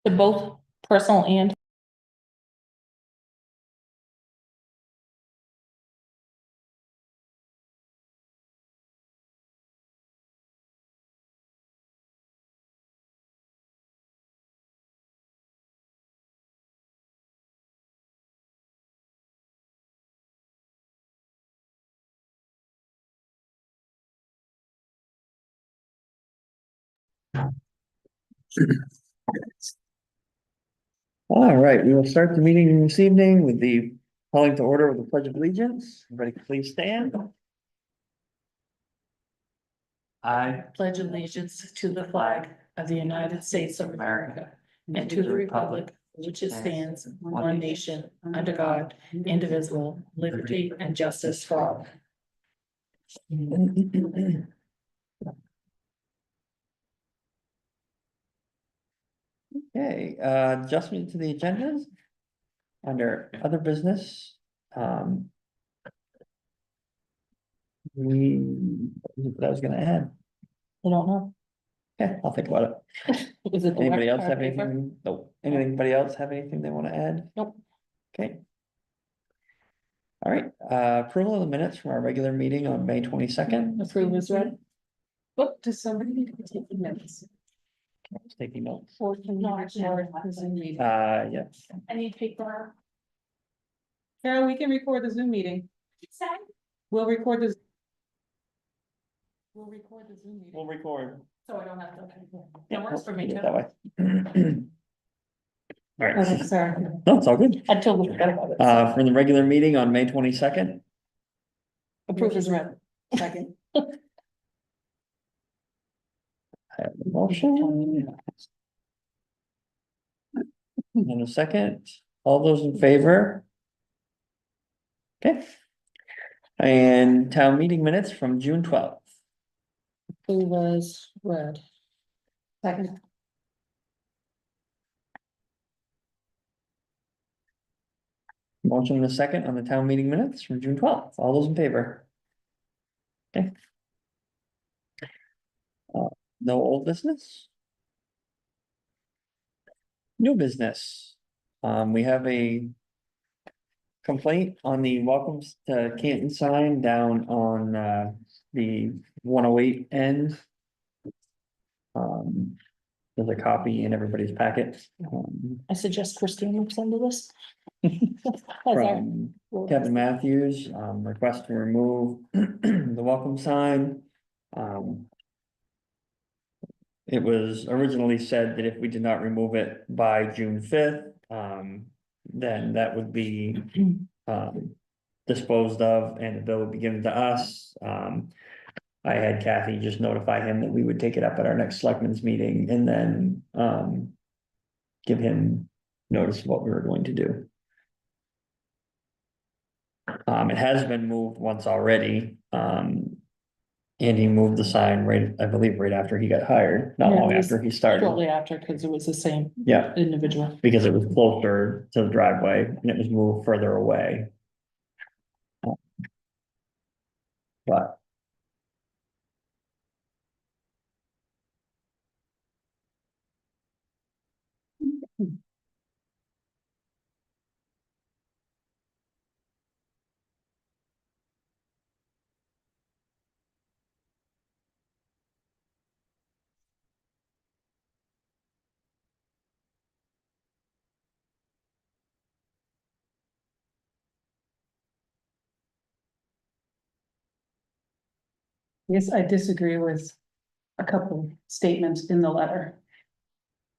To both personal and. All right, we will start the meeting this evening with the calling to order with the Pledge of Allegiance. Everybody please stand. I Pledge allegiance to the flag of the United States of America and to the republic which it stands, one nation, under God, indivisible, liberty and justice for all. Okay, adjustment to the agendas. Under other business, what I was gonna add. I don't know. Okay, I'll think about it. Is it the Anybody wet else have card paper? anything? Nope. Anybody else have anything they want to add? Nope. Okay. All right, approval of the minutes from our regular meeting on May 22nd. Approve as read. But does somebody need to take the minutes? Taking notes. Or can you record the Zoom meeting? Yes. I need paper. Carol, we can record the Zoom meeting. We'll record the. We'll record the Zoom meeting. We'll record. So I don't have to. Yeah, That works for me do too. it that way. All right, Okay, sorry. no, it's all good. I totally forgot about it. From the regular meeting on May 22nd. Approve as read. Second. I have a motion. And a second, all those in favor? Okay. And town meeting minutes from June 12th. Approve as read. Second. Motion and a second on the town meeting minutes from June 12th. All those in favor? Okay. No old business? New business. We have a complaint on the welcomes to Canton sign down on the 108 end. There's a copy in everybody's packet. I suggest Christine looks into this. As our- From Kevin Matthews, request to remove the welcome sign. It was originally said that if we did not remove it by June 5th, then that would be disposed of and the bill would be given to us. I had Kathy just notify him that we would take it up at our next selectmen's meeting and then give him notice of what we were going to do. It has been moved once already, and he moved the sign right, I believe, right after he got hired, not Yeah, long it was after he started. Shortly after, because it was the same Yeah, individual. because it was closer to the driveway and it was moved further away. But. Yes, I disagree with a couple statements in the letter.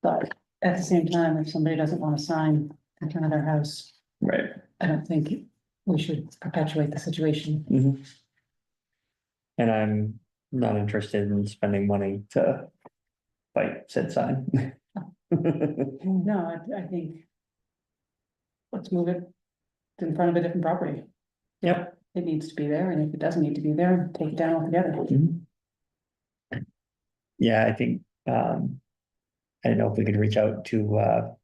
But at the same time, if somebody doesn't want to sign in front of their house, Right. I don't think we should perpetuate the situation. Mhm. And I'm not interested in spending money to fight said sign. No, I think. Let's move it in front of a different property. Yep. It needs to be there, and if it doesn't need to be there, take it down altogether. Mhm. Yeah, I think, I don't know if we could reach out to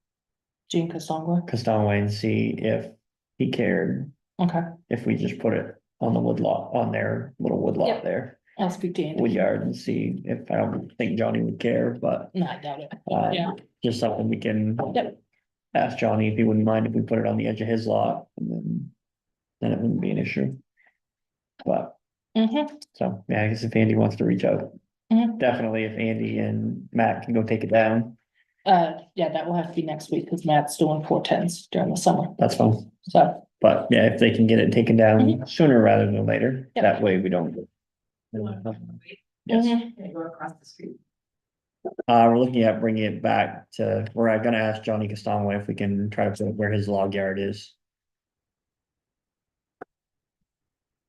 Jean Castonguay. Castonway and see if he cared Okay. if we just put it on the wood lot, on their little wood lot Yep. there. I'll speak to Andy. Woodyard and see if, I don't think Johnny would care, but, No, I doubt it. Yeah. just something we can Yep. ask Johnny if he wouldn't mind if we put it on the edge of his lot, and then it wouldn't be an issue. But, so, yeah, I guess if Andy wants to reach out, Mhm. definitely if Andy and Matt can go take it down, Yeah, that will have to be next week because Matt's doing 410s during the summer. that's fine. So, But, yeah, if they can get it taken down sooner rather than later, Yep. that way we don't. Yes. mhm. Go across the street. We're looking at bringing it back to, we're gonna ask Johnny Costanway if we can try to put it where his log yard is.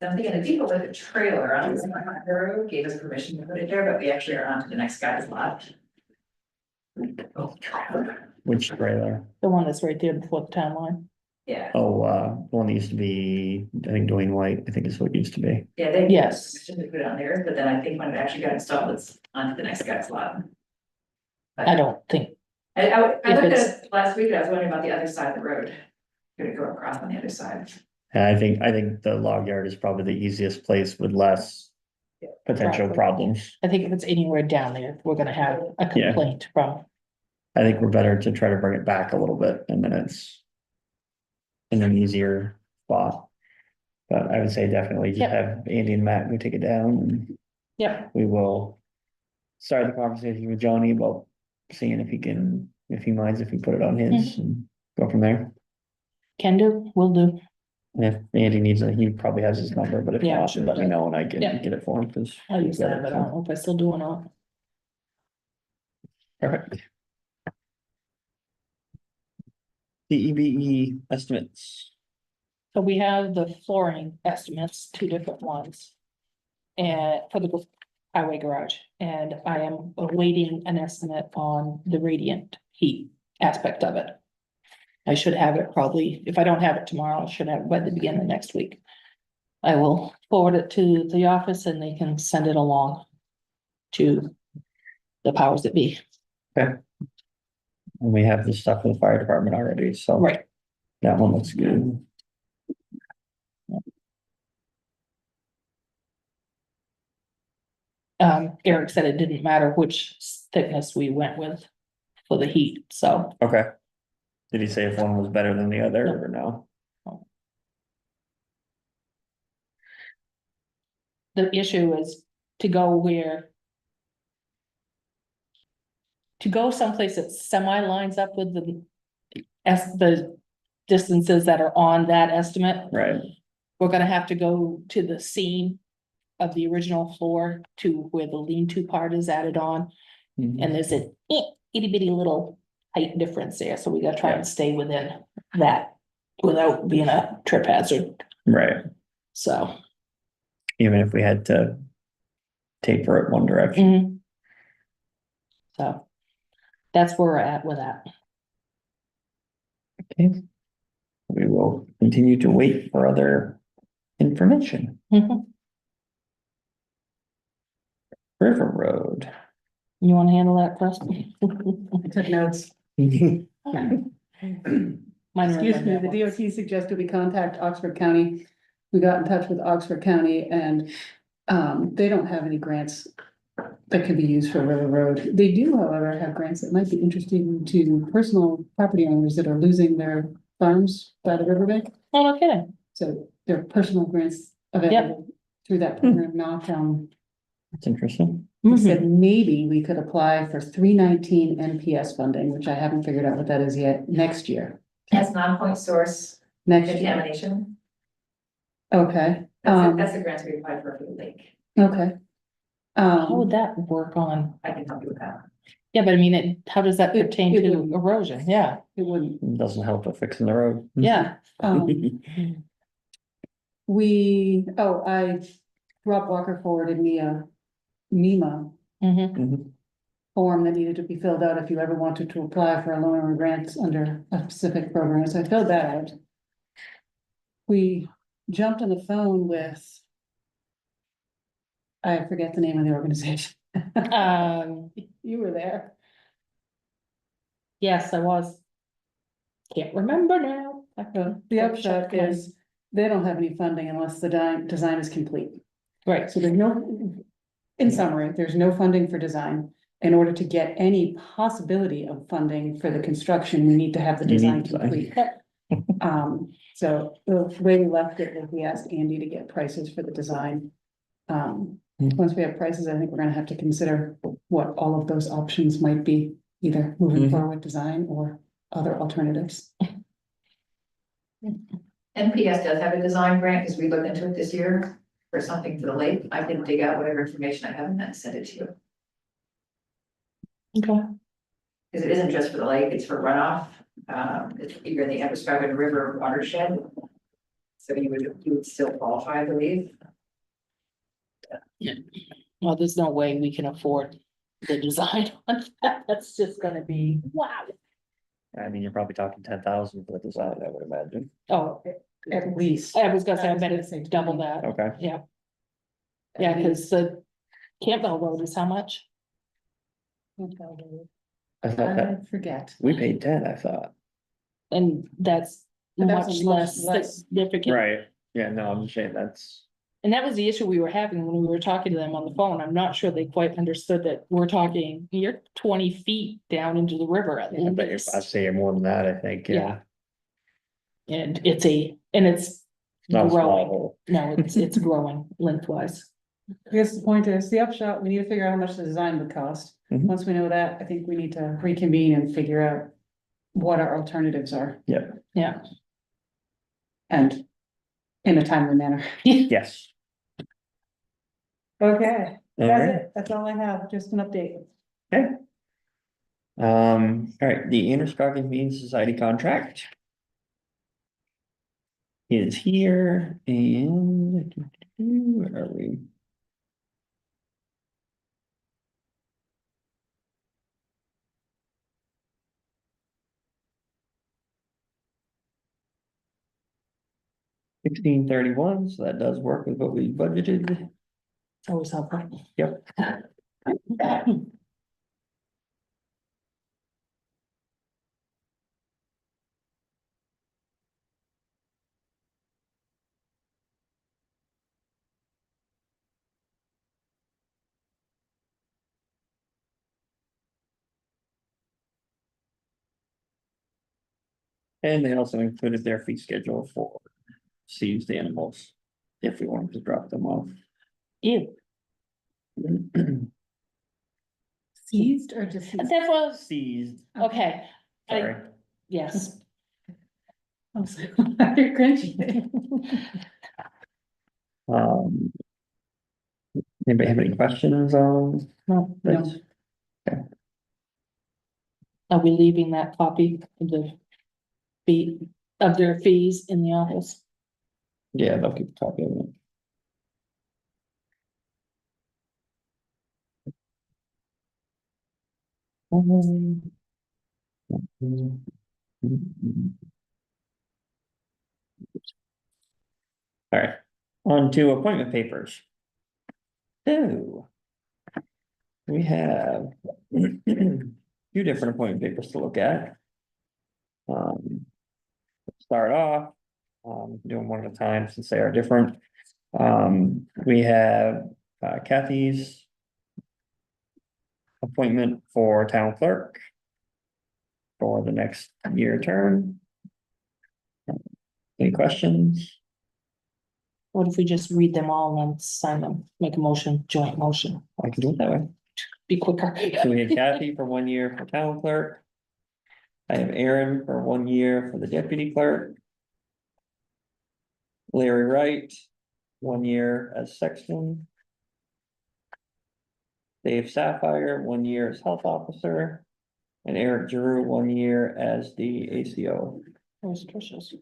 I'm thinking the people with the trailer on the road gave us permission to put it there, but we actually are onto the next guy's lot. Oh, Which trailer? The one that's right there before the town line. yeah, Oh, the one that used to be, I think Dwayne White, I think is what it used to be. yeah, they. Yes. Permission to put it on there, but then I think when it actually got installed, it's onto the next guy's lot. I don't think, I If looked at it's- it last week, and I was wondering about the other side of the road. Could it go across on the other side? And I think the log yard is probably the easiest place with less potential Right. problems. I think if it's anywhere down there, we're gonna have a Yeah. complaint from, I think we're better to try to bring it back a little bit and then it's in an easier spot. But I would say definitely just Yep. have Andy and Matt go take it down and yep, we will start the conversation with Johnny about seeing if he minds if we put it on his and go from there. can do, will do. And if Andy needs it, he probably has his number, but if Yeah, not, sure. let me know and I can Yeah. get it for him, cause. I he's used got that, it, but I so. don't know if I still do or not. Perfect. DEBE estimates. So we have the flooring estimates, two different ones. And for the highway garage, and I am awaiting an estimate on the radiant heat aspect of it. I should have it probably, if I don't have it tomorrow, I should have it by the beginning of next week. I will forward it to the office and they can send it along to the powers that be. And we have the stuff for the fire department already, so. Right. That one looks good. Eric said it didn't matter which thickness we went with for the heat, so. Okay. Did he say if one was better than the other or no? The issue is to go where. To go someplace that semi lines up with the distances that are on that estimate. Right, We're gonna have to go to the seam of the original floor to where the lean-to part is added on. Mhm. And there's a itty bitty little height difference there, so we gotta try Yeah. and stay within that without being a trip hazard, right, so. even if we had to. Taper it one direction, Mhm. So, that's where we're at with that. okay. We will continue to wait for other information. Mhm. River Road. You wanna handle that first? I took notes. Mine were Excuse in me, there the once. DOT suggested we contact Oxford County. We got in touch with Oxford County and they don't have any grants that could be used for River Road. They do, however, have grants that might be interesting to personal property owners that are losing their farms by the riverbank. Oh, no kidding. So there are personal grants available through that program, not, That's interesting. he said maybe we could apply for 319 NPS funding, which I haven't figured out what that is yet, next year. That's non-point source Next year, contamination. okay, That's the grant we applied for the lake. okay. How would that work on, I can help you with that. yeah, but I mean, how does that It- pertain it to wouldn't. erosion? Yeah, It wouldn't, It doesn't help with fixing the road. yeah. Rob Walker forwarded me a NEMA Mhm. Mhm. form that needed to be filled out if you ever wanted to apply for a loan or grant under a specific program, so I filled that out. We jumped on the phone with. I forget the name of the organization. You were there. Yes, I was. Can't remember now. The upshot is, they don't have any funding unless the design is complete. Right, So there's no, In summary, there's no funding for design. In order to get any possibility of funding for the construction, we need to have the You need design design. complete. So the way we left it was we asked Andy to get prices for the design. Once we have prices, I think we're gonna have to consider what all of those options might be, either moving Mhm. forward with design or other alternatives. NPS does have a design grant, because we looked into it this year for something for the lake. I can dig out whatever information I have and then send it to you. Okay. Because it isn't just for the lake, it's for runoff. It's either in the Androscoggin River watershed. So you would still qualify, I believe. Well, there's no way we can afford the design on that. That's just gonna be, wow. I mean, you're probably talking 10,000 for the design, I would imagine. Oh, At least. I was gonna say, I bet gonna it's say double 20. that. Okay, Yeah. Yeah, because the Campbell Road is how much? I thought I that, forget. we paid 10, I thought. And that's But that's much a much less less- significant. Right, yeah, no, I'm just saying that's, And that was the issue we were having when we were talking to them on the phone. I'm not sure they quite understood that we're talking, you're 20 feet down into the river at I bet you're, least. I'd say you're more than that, I think, yeah. And it's Not a small growing. hole. No, it's growing lengthwise. I guess the point is, the upshot, we need to figure out how much the design would cost. Mhm. Once we know that, I think we need to reconvene and figure out what our alternatives are. Yeah. Yeah. And in a timely manner. Yes. Okay, All right. That's all I have, just an update. Okay. All right, the Androscoggin Community Society contract. Is here and where are we? $16.31, so that does work with what we budgeted. Always helpful. Yep. And they also included their fee schedule for seized animals, if we wanted to drop them off. Ew. Seized or deceased? That was, Seized, okay, sorry. yes. I'm sorry, you're cringy. Anybody have any questions on No, this? are we leaving that copy of the fee, of their fees in the office? Yeah, they'll keep a copy of it. All right, on to appointment papers. So. We have two different appointment papers to look at. Start off, doing one at a time since they are different. We have Kathy's appointment for town clerk for the next year term. Any questions? What if we just read them all and then sign them, make a motion, joint motion, I can do it that way. be quicker. So we have Kathy for 1 year for town clerk. I have Aaron for 1 year for the deputy clerk. Larry Wright, 1 year as sexton. Dave Sapphire, 1 year as health officer. And Eric Giroux, 1 year as the ACO. Where's Trish's?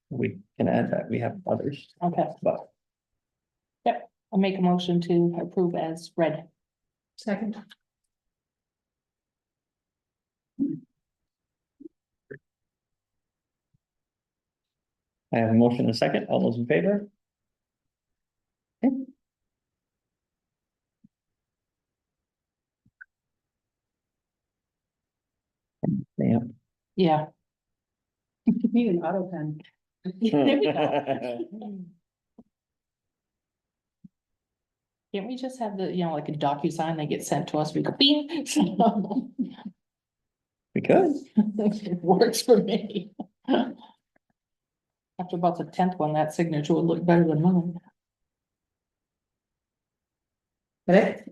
We can add that, we have others, Okay, but I'll make a motion to approve as read. Second. I have a motion and a second. All those in favor? Okay. Damn. Yeah. Need an auto pen. There we go. Can't we just have the, like a DocuSign that gets sent to us, we go bing? So, Because, it works for me. After about the 10th one, that signature would look better than mine. But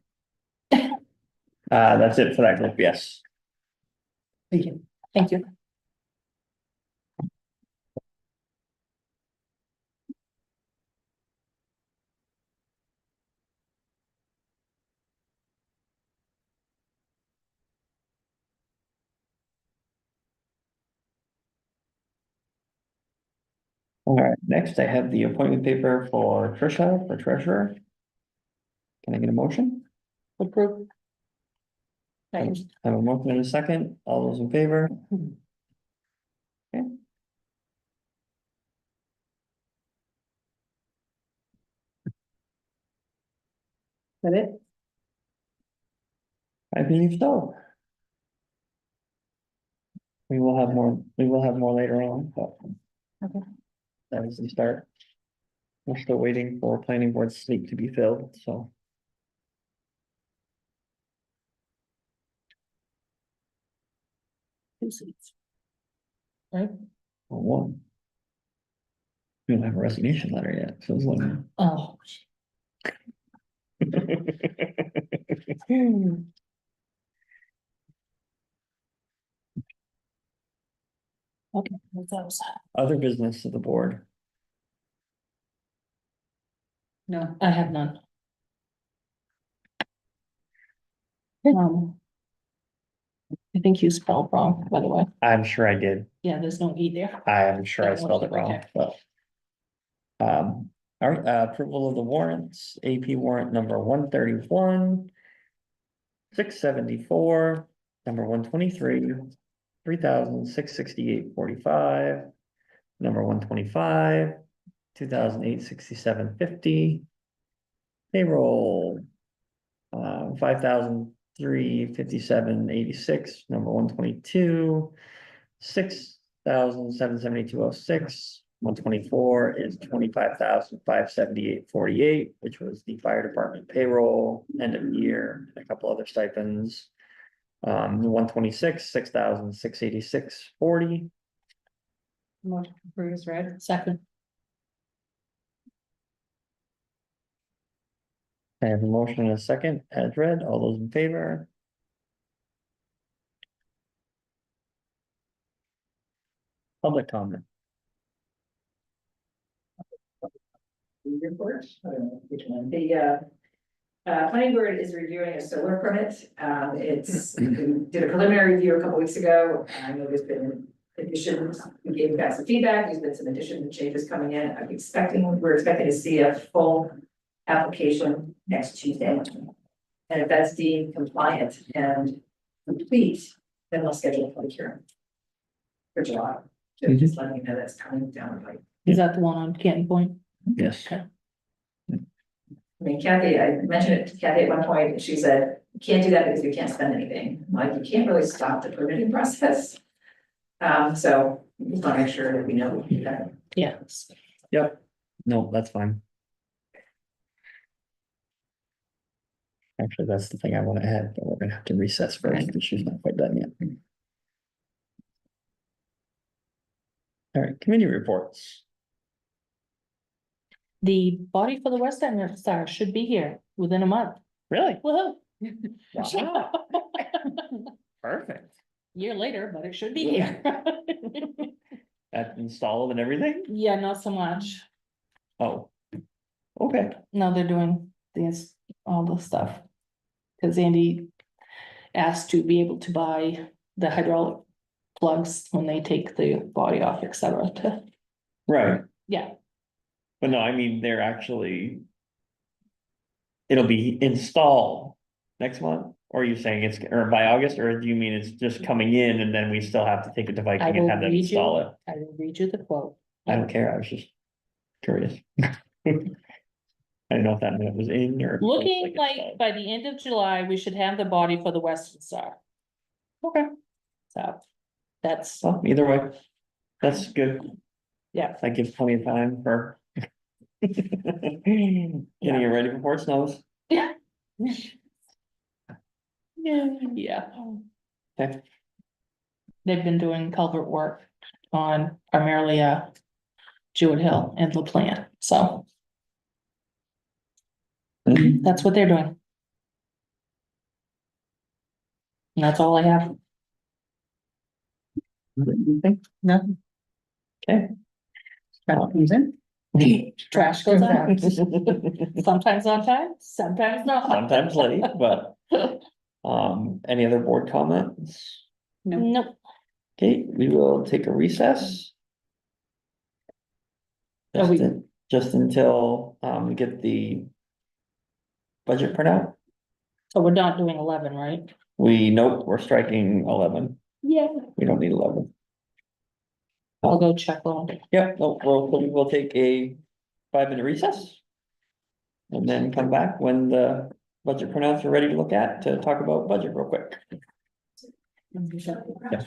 that's it for that group, yes. thank you. Thank you. All right, next I have the appointment paper for Trisha, for treasurer. Can I get a motion? Approve. I Thanks. have a motion in a second, all those in favor? That it? I believe so. We will have more later on, but. Okay. That was the start. We're still waiting for planning board seat to be filled, so. 2 seats. Right? Or one. We don't have a resignation letter yet, so it's like. Oh. Okay, what's else? Other business of the board. No, I have none. I think you spelled wrong, by the way. I'm sure I did. Yeah, there's no E there. I am sure I Yeah, spelled it wrong, okay. but. All right, approval of the warrants, AP warrant number 131. 674, number 123, 3,668.45. Number 125, 2,867.50. Payroll. 5,357.86, number 122. 6,772.06. 124 is 25,578.48, which was the fire department payroll, end of year, a couple other stipends. 126, 6,686.40. Motion approved is read. Second. I have a motion and a second as read. All those in favor? Public comment. Report, which one? The planning board is reviewing a solar permit. We did a preliminary review a couple weeks ago. I know there's been additions. We gave you guys some feedback. There's been some additional changes coming in. We're expecting to see a full application next Tuesday. And if that's deemed compliant and complete, then we'll schedule a public hearing for July. So just letting you know that's coming down the pipe. Is that the one on Canton Point? Yes. Okay. I mean, Kathy, I mentioned it to Kathy at one point, and she said, you can't do that because we can't spend anything. I'm like, you can't really stop the permitting process. So we just want to make sure that we know we can do that. Yes. Yep. No, that's fine. Actually, that's the thing I want to add, but we're gonna have to recess first because she's not quite done yet. All right, committee reports. The body for the West End Star should be here within a month. Really? Woohoo! Wow. Perfect. Year later, but it should be here. That's installed and everything? Yeah, not so much. Oh. Okay, No, they're doing this, all the stuff. Cause Andy asked to be able to buy the hydraulic plugs when they take the body off, et cetera, to, right. yeah. But no, I mean, they're actually. It'll be installed next month, or are you saying it's, or by August, or do you mean it's just coming in and then we still have to take it to I Viking and will have them read install you, it? I will read you the quote. I don't care, I was just curious. I don't know if that meant it was in or. Looking like installed. by the end of July, we should have the body for the Western Star. Okay, So that's, well, either way, that's good. yeah, That gives plenty of time for. Getting it ready before it snows. Yeah. Yeah. Okay. They've been doing culvert work on primarily, Jewett Hill and La Plante, so that's what they're doing. And that's all I have. Nothing. Okay. That comes in. Trash goes out. Sometimes on time, sometimes not. Sometimes late, but, any other board comments? No, Nope. Okay, we will take a recess. Are we- Just until, we get the budget printout. So we're not doing 11, right? Nope, we're striking 11. Yeah. We don't need 11. I'll go check on. Yeah, no, we'll take a 5-minute recess. And then come back when the budget printouts are ready to look at to talk about budget real quick. Yeah.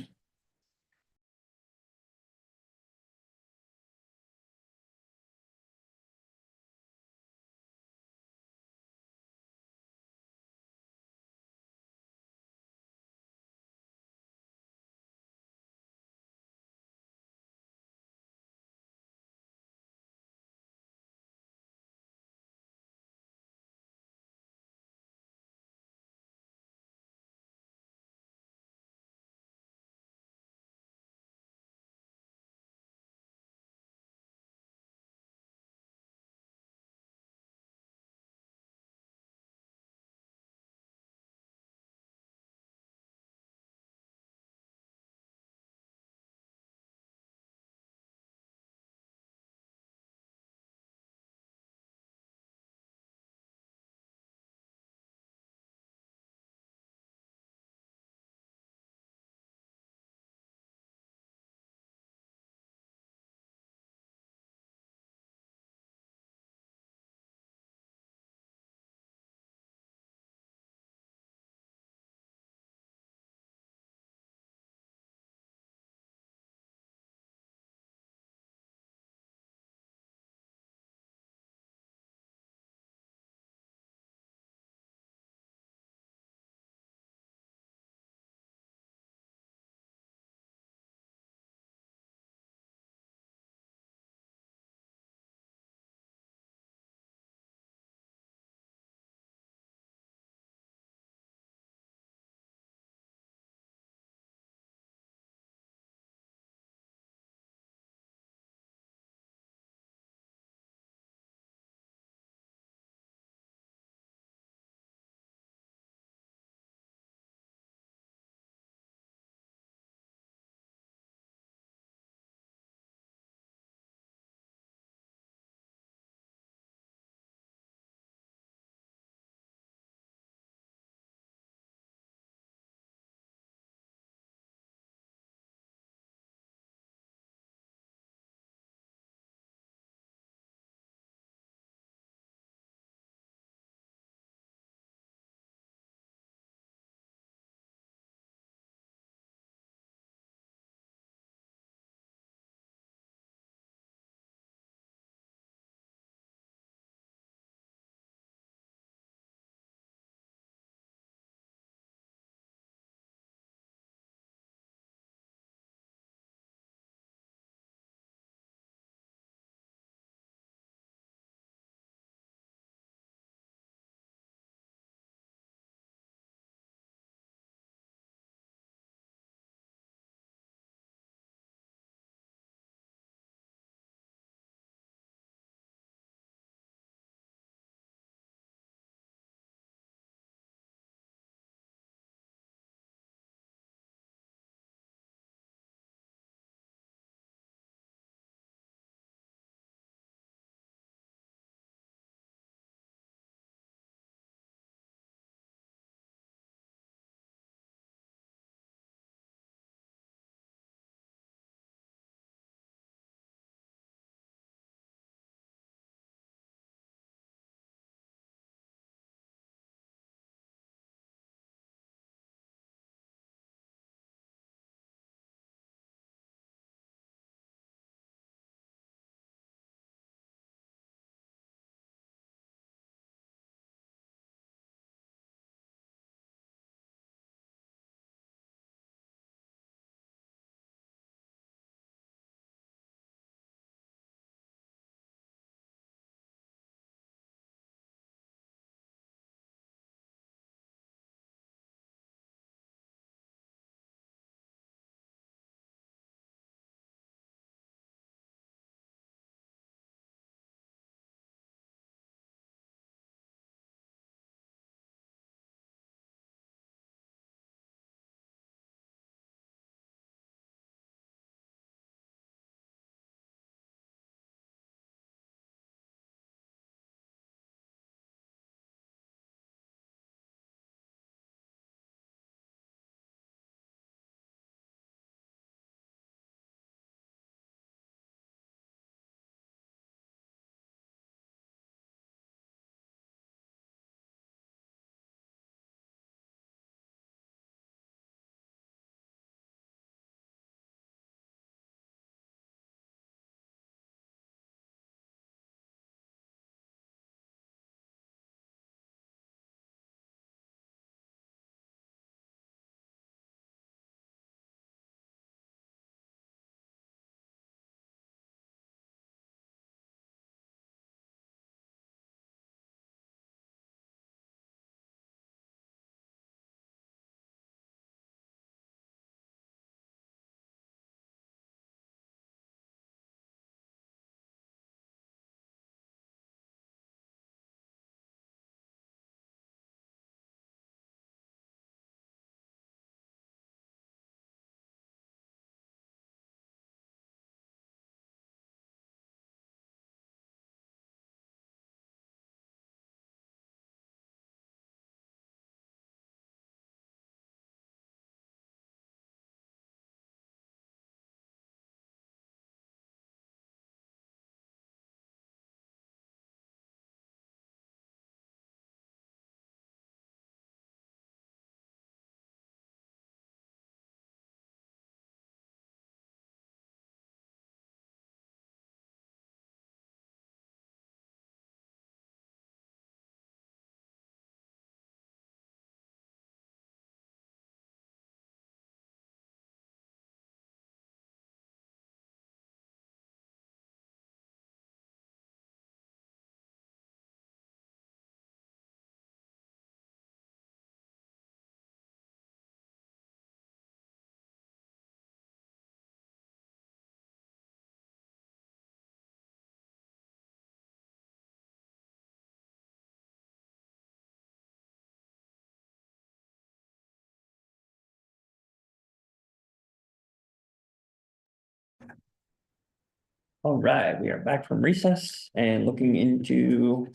All right, we are back from recess and looking into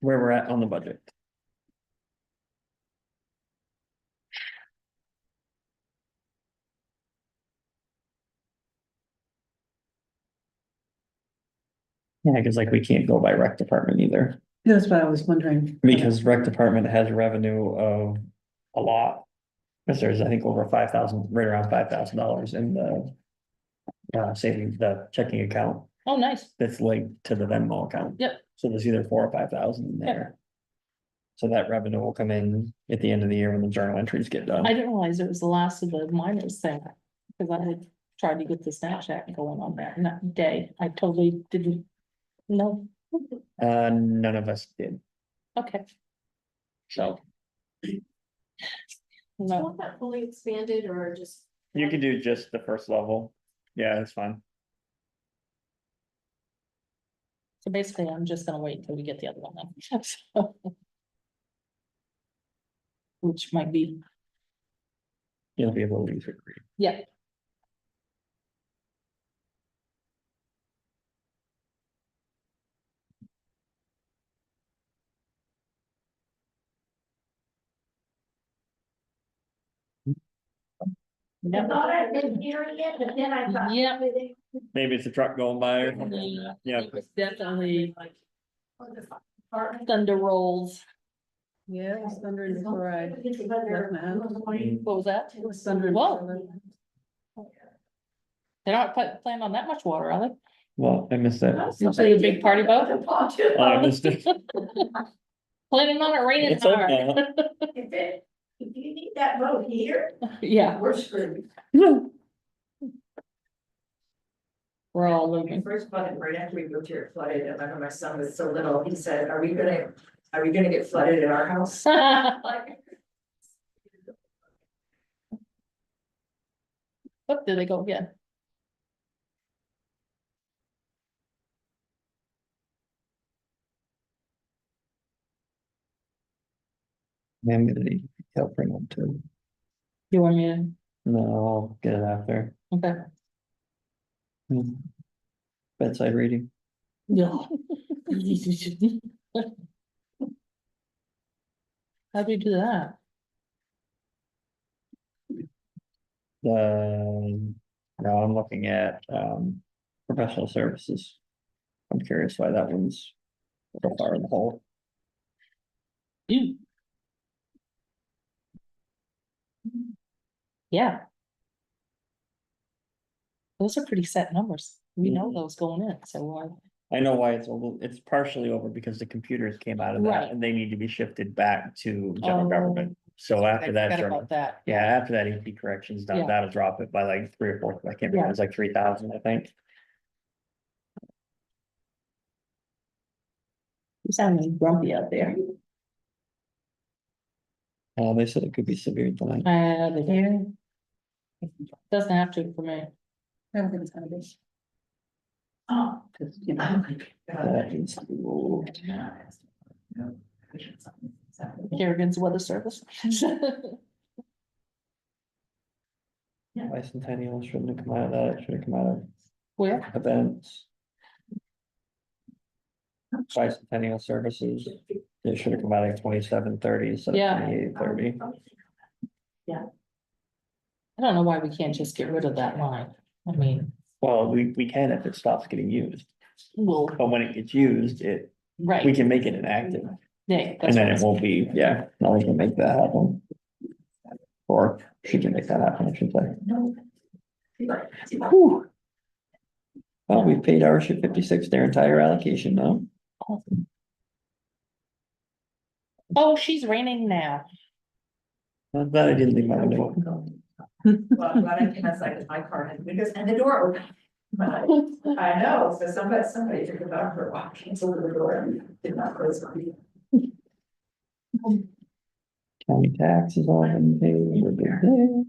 where we're at on the budget. Yeah, because like we can't go by rec department either, That's what I was wondering. because rec department has revenue of a lot. Because there's, I think, over 5,000, right around $5,000 in the savings, the checking account Oh, nice. that's linked to the Venmo account. Yep. So there's either 4,000 or 5,000 in there. So that revenue will come in at the end of the year when the journal entries get done. I didn't realize it was the last of the miners thing, because I had tried to get the Snapchat going on that day. I totally didn't know. None of us did, Okay. so No, Want that fully expanded or just? you can do just the first level. Yeah, that's fine. so basically, I'm just gonna wait until we get the other one then. So. Which might be, You'll be able to use it. yeah. I thought I didn't hear it yet, but then I thought. Yeah. Maybe it's a truck going by or something. Yeah. It was definitely Oh, the apartment. thunder rolls. Yeah, it was thunder before I left my house. What was that? It was thunder. Whoa. They're not planning on that much water, are they? Well, I missed that. Usually a big party boat. Oh, I missed it. Planning on it raining It's up hard. now. If you need that boat here, Yeah, we're screwed. we're all When we living. first bought it, right after we moved here, it flooded, and I remember my son was so little, he said, are we gonna get flooded at our house? Like, Look, there they go again. I'm gonna need help bring them too. You want me to? No, I'll get it after. Okay. Bedside reading. Yeah. How do you do that? Now I'm looking at, professional services. I'm curious why that one's so far in the hole. You. Yeah. Those are pretty set numbers. We know those going in, so I know why it's partially over because the computers came out of that Right. and they need to be shifted back to general Oh, government. So I after that, forgot general, about that. yeah, after that EP correction's done, Yeah. that'll drop it by like 3 or 4, I can't remember, Yeah. it's like 3,000, I think. You sound grumpy out there. They said it could be severe tonight. But yeah. Doesn't have to for me. I don't think it's gonna be. Oh. Just, you know. That is cool. Kerrigan's Weather Service. Bicentennial shouldn't have come out of that, it should have come out of Where? events. Bicentennial services, it should have come out of 2730 instead of Yeah. 2830. I don't know why we can't just get rid of that line. I mean, Well, we can if it stops getting used, well, but when it gets used, we right, can make it inactive. yeah, And that's then what it won't be, yeah, no, we can make that happen. Or she can make that happen, I should say. Whew. Well, we've paid our ship 56 their entire allocation now. Oh, she's raining now. I'm glad I didn't leave my window. well, glad I came outside with my car and windows and the door open. But I know, so somebody took the dog for a walk, canceled the door and did not close it. County taxes all been paid, we're good there.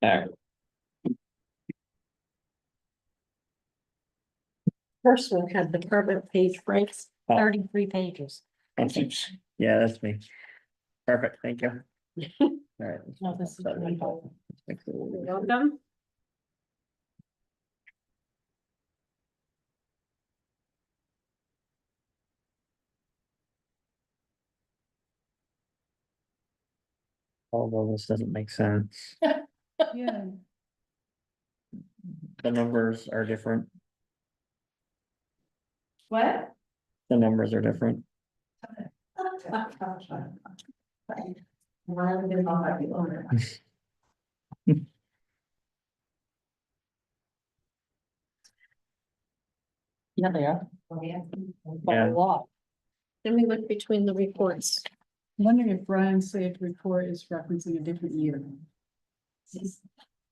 Alright, First one had the permit page breaks, Oh. 33 pages. okay. Yeah, that's me. Perfect, thank you. Alright. No, this is really helpful. Welcome. Although this doesn't make sense, Yeah. the numbers are different, What? the numbers are different. Yeah, they are. Yeah. By a lot. Let me look between the reports. Wondering if Brian's saved report is referencing a different year.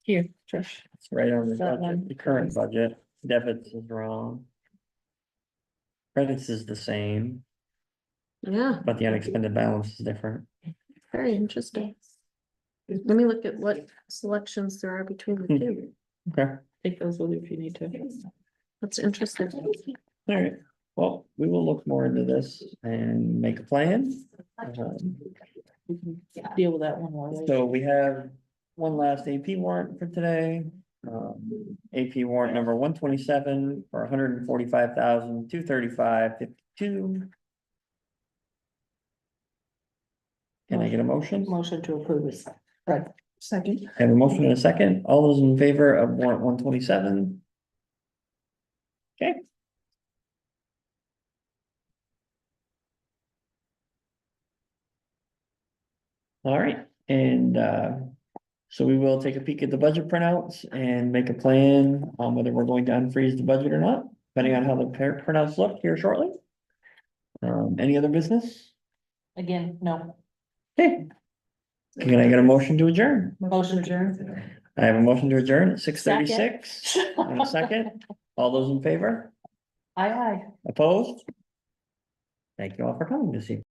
Here, Trish. It's right on the That budget, one. the current budget, debits is wrong. Credits is the same, Yeah, but the unexpended balance is different. very interesting. Let me look at what selections there are between the two. Okay, Take those with you if you need to. That's interesting. alright, well, we will look more into this and make a plan. We can deal with that one more later. So we have one last AP warrant for today. AP warrant number 127 for 145,235.52. Can I get a motion? Motion to approve this. Right. Second. I have a motion and a second. All those in favor of warrant 127? Okay. All right, and so we will take a peek at the budget printouts and make a plan on whether we're going to unfreeze the budget or not, depending on how the printouts look here shortly. Any other business? Again, no. Okay. Can I get a motion to adjourn? Motion adjourned. I have a motion to adjourn at 6:36. In a second. All those in favor? Aye, aye. Opposed? Thank you all for coming this evening.